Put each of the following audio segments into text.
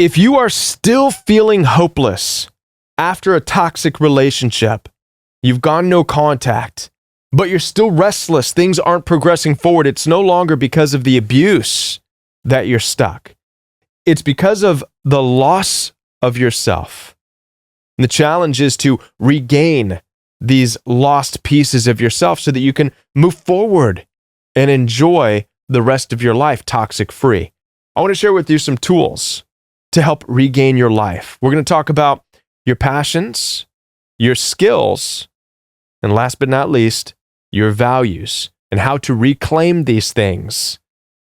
If you are still feeling hopeless after a toxic relationship, you've gone no contact, but you're still restless, things aren't progressing forward, it's no longer because of the abuse that you're stuck. It's because of the loss of yourself. And the challenge is to regain these lost pieces of yourself so that you can move forward and enjoy the rest of your life toxic-free. I want to share with you some tools to help regain your life. We're going to talk about your passions, your skills, and last but not least, your values and how to reclaim these things.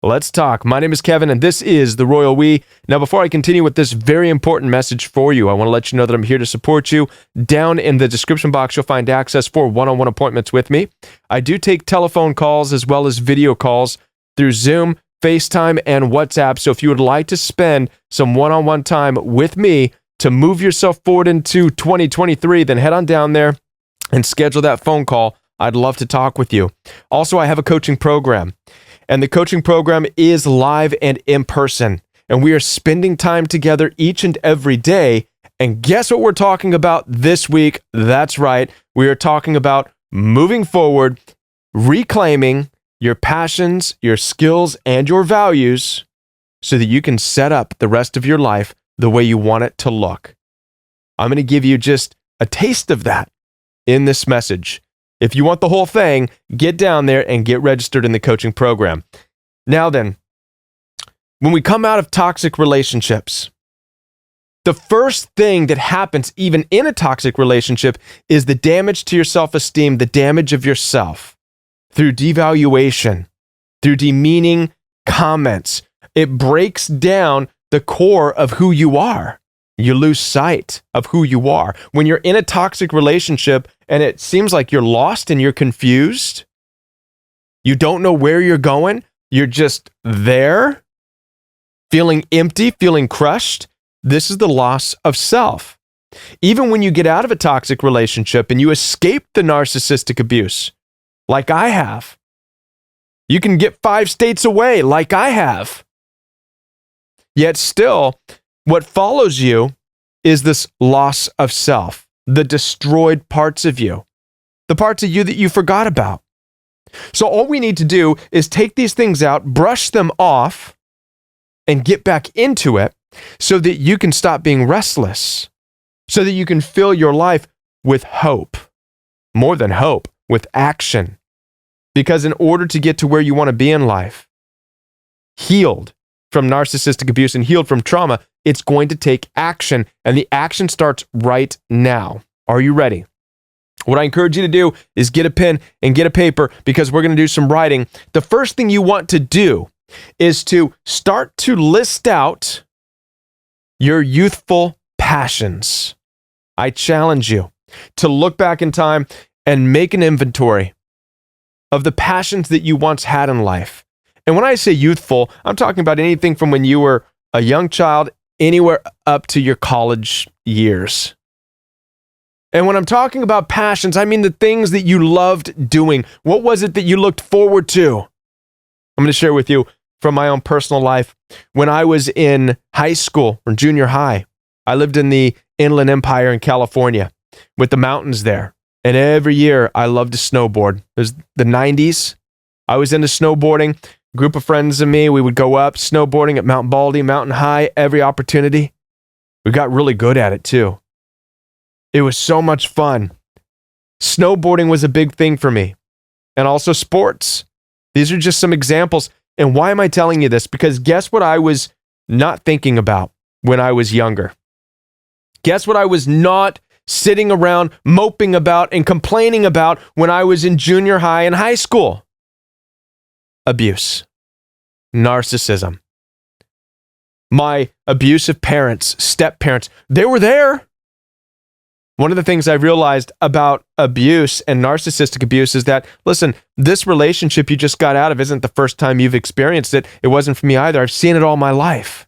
Let's talk. My name is Kevin, and this is The Royal We. Now, before I continue with this very important message for you, I want to let you know that I'm here to support you. Down in the description box, you'll find access for one-on-one appointments with me. I do take telephone calls as well as video calls through Zoom, FaceTime, and WhatsApp. So if you would like to spend some one-on-one time with me to move yourself forward into 2023, then head on down there and schedule that phone call. I'd love to talk with you. Also, I have a coaching program. And the coaching program is live and in person. And we are spending time together each and every day. And guess what we're talking about this week? That's right. We are talking about moving forward, reclaiming your passions, your skills, and your values so that you can set up the rest of your life the way you want it to look. I'm going to give you just a taste of that in this message. If you want the whole thing, get down there and get registered in the coaching program. Now then, when we come out of toxic relationships, the first thing that happens even in a toxic relationship is the damage to your self-esteem, the damage of yourself through devaluation, through demeaning comments. It breaks down the core of who you are. You lose sight of who you are. When you're in a toxic relationship and it seems like you're lost and you're confused, you don't know where you're going, you're just there, feeling empty, feeling crushed, this is the loss of self. Even when you get out of a toxic relationship and you escape the narcissistic abuse, like I have, you can get 5 states away, like I have. Yet still, what follows you is this loss of self, the destroyed parts of you, the parts of you that you forgot about. So all we need to do is take these things out, brush them off, and get back into it so that you can stop being restless, so that you can fill your life with hope, more than hope, with action. Because in order to get to where you want to be in life, healed from narcissistic abuse and healed from trauma, it's going to take action, and the action starts right now. Are you ready? What I encourage you to do is get a pen and get a paper because we're going to do some writing. The first thing you want to do is to start to list out your youthful passions. I challenge you to look back in time and make an inventory of the passions that you once had in life. And when I say youthful, I'm talking about anything from when you were a young child anywhere up to your college years. And when I'm talking about passions, I mean the things that you loved doing. What was it that you looked forward to? I'm going to share with you from my own personal life. When I was in high school or junior high, I lived in the Inland Empire in California with the mountains there. And every year I loved to snowboard. It was the 90s. I was into snowboarding. Group of friends and me, we would go up snowboarding at Mount Baldy, Mountain High, every opportunity. We got really good at it too. It was so much fun. Snowboarding was a big thing for me. And also sports. These are just some examples. And why am I telling you this? Because guess what I was not thinking about when I was younger? Guess what I was not sitting around moping about and complaining about when I was in junior high and high school? Abuse, narcissism. My abusive parents, step-parents, they were there. One of the things I realized about abuse and narcissistic abuse is that, listen, this relationship you just got out of isn't the first time you've experienced it. It wasn't for me either. I've seen it all my life.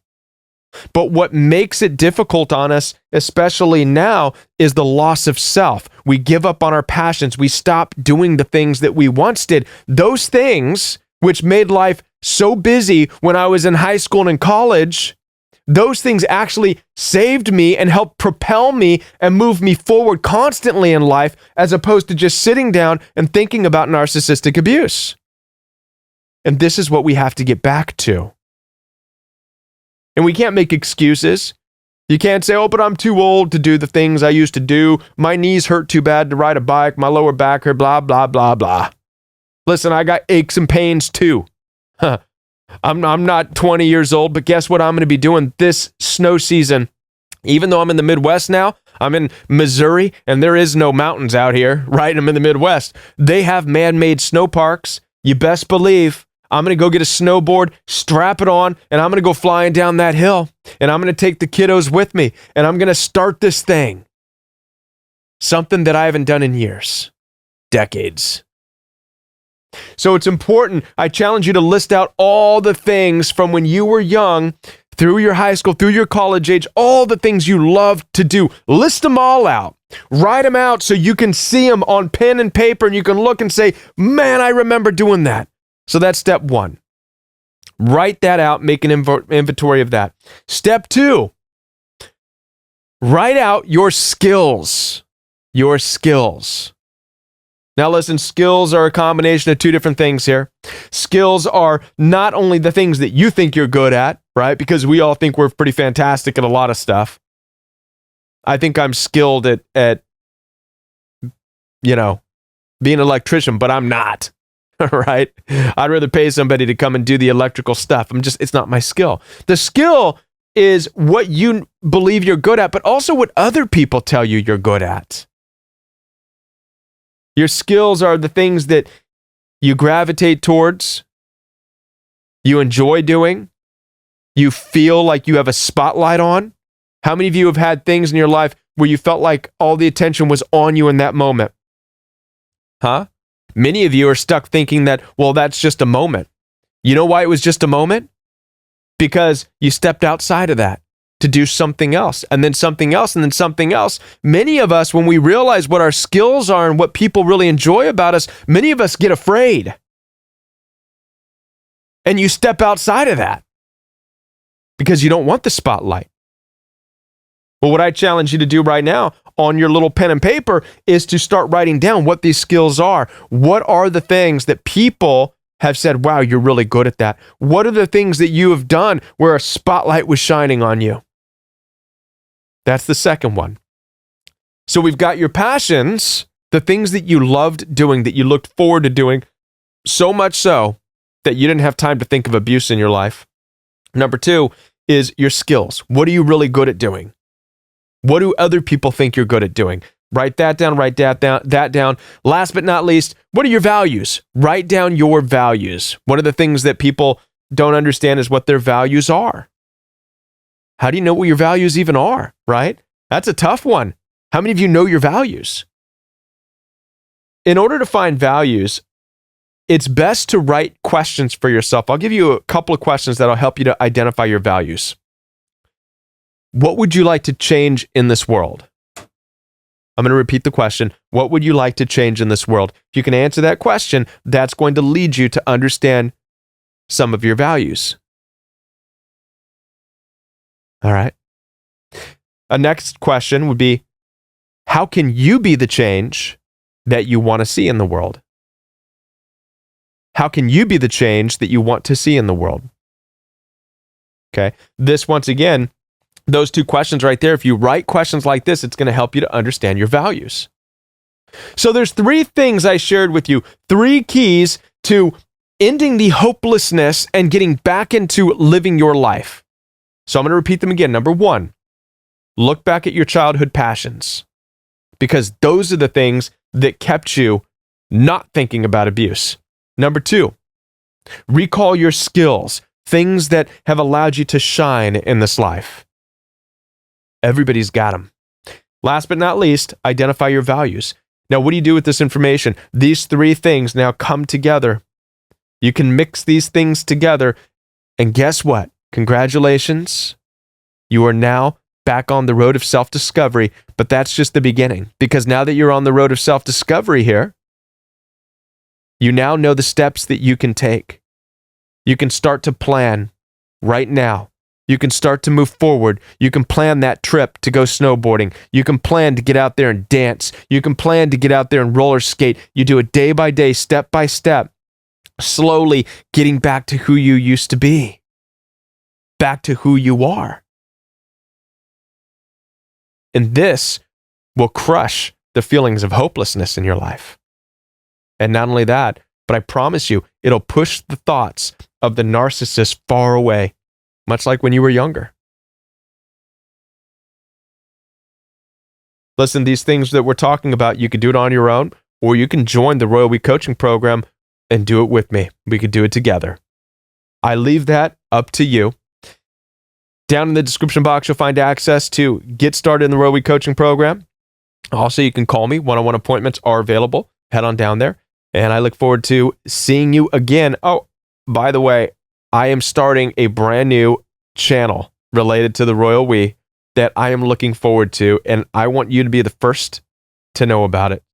But what makes it difficult on us, especially now, is the loss of self. We give up on our passions. We stop doing the things that we once did. Those things which made life so busy when I was in high school and in college, those things actually saved me and helped propel me and move me forward constantly in life, as opposed to just sitting down and thinking about narcissistic abuse. And this is what we have to get back to. And we can't make excuses. You can't say, oh, but I'm too old to do the things I used to do. My knees hurt too bad to ride a bike. My lower back hurt, blah, blah, blah, blah. Listen, I got aches and pains too. I'm not 20 years old, but guess what I'm going to be doing this snow season? Even though I'm in the Midwest now, I'm in Missouri, and there is no mountains out here, right? I'm in the Midwest. They have man-made snow parks. You best believe I'm going to go get a snowboard, strap it on, and I'm going to go flying down that hill. And I'm going to take the kiddos with me, and I'm going to start this thing. Something that I haven't done in years, decades. So it's important. I challenge you to list out all the things from when you were young, through your high school, through your college age, all the things you love to do. List them all out. Write them out so you can see them on pen and paper, and you can look and say, man, I remember doing that. So that's step one. Write that out, make an inventory of that. Step two, write out your skills. Your skills. Now listen, skills are a combination of two different things here. Skills are not only the things that you think you're good at, right? Because we all think we're pretty fantastic at a lot of stuff. I think I'm skilled at being an electrician, but I'm not. Right? I'd rather pay somebody to come and do the electrical stuff. It's not my skill. The skill is what you believe you're good at, but also what other people tell you you're good at. Your skills are the things that you gravitate towards, you enjoy doing, you feel like you have a spotlight on. How many of you have had things in your life where you felt like all the attention was on you in that moment? Huh? Many of you are stuck thinking that, well, that's just a moment. You know why it was just a moment? Because you stepped outside of that to do something else, and then something else, and then something else. Many of us, when we realize what our skills are and what people really enjoy about us, many of us get afraid. And you step outside of that because you don't want the spotlight. Well, what I challenge you to do right now on your little pen and paper is to start writing down what these skills are. What are the things that people have said, wow, you're really good at that? What are the things that you have done where a spotlight was shining on you? That's the second one. So we've got your passions, the things that you loved doing, that you looked forward to doing, so much so that you didn't have time to think of abuse in your life. Number two is your skills. What are you really good at doing? What do other people think you're good at doing? Write that down, write that down. Last but not least, what are your values? Write down your values. One of the things that people don't understand is what their values are. How do you know what your values even are, right? That's a tough one. How many of you know your values? In order to find values, it's best to write questions for yourself. I'll give you a couple of questions that'll help you to identify your values. What would you like to change in this world? I'm going to repeat the question. What would you like to change in this world? If you can answer that question, that's going to lead you to understand some of your values. All right. A next question would be, how can you be the change that you want to see in the world? How can you be the change that you want to see in the world? Okay. This, once again, those two questions right there, if you write questions like this, it's going to help you to understand your values. So there's three things I shared with you, three keys to ending the hopelessness and getting back into living your life. So I'm going to repeat them again. Number one, look back at your childhood passions, because those are the things that kept you not thinking about abuse. Number two, recall your skills, things that have allowed you to shine in this life. Everybody's got them. Last but not least, identify your values. Now, what do you do with this information? These three things now come together. You can mix these things together, and guess what? Congratulations. You are now back on the road of self-discovery, but that's just the beginning, because now that you're on the road of self-discovery here, you now know the steps that you can take. You can start to plan right now You can start to move forward. You can plan that trip to go snowboarding. You can plan to get out there and dance. You can plan to get out there and roller skate. You do it day by day, step by step, slowly getting back to who you used to be, back to who you are. And this will crush the feelings of hopelessness in your life. And not only that, but I promise you, it'll push the thoughts of the narcissist far away, much like when you were younger. Listen, these things that we're talking about, you could do it on your own, or you can join the Royal We Coaching Program and do it with me. We could do it together. I leave that up to you. Down in the description box, you'll find access to get started in the Royal We Coaching Program. Also, you can call me. One-on-one appointments are available. Head on down there. And I look forward to seeing you again. Oh, by the way, I am starting a brand new channel related to the Royal We that I am looking forward to, and I want you to be the first to know about it.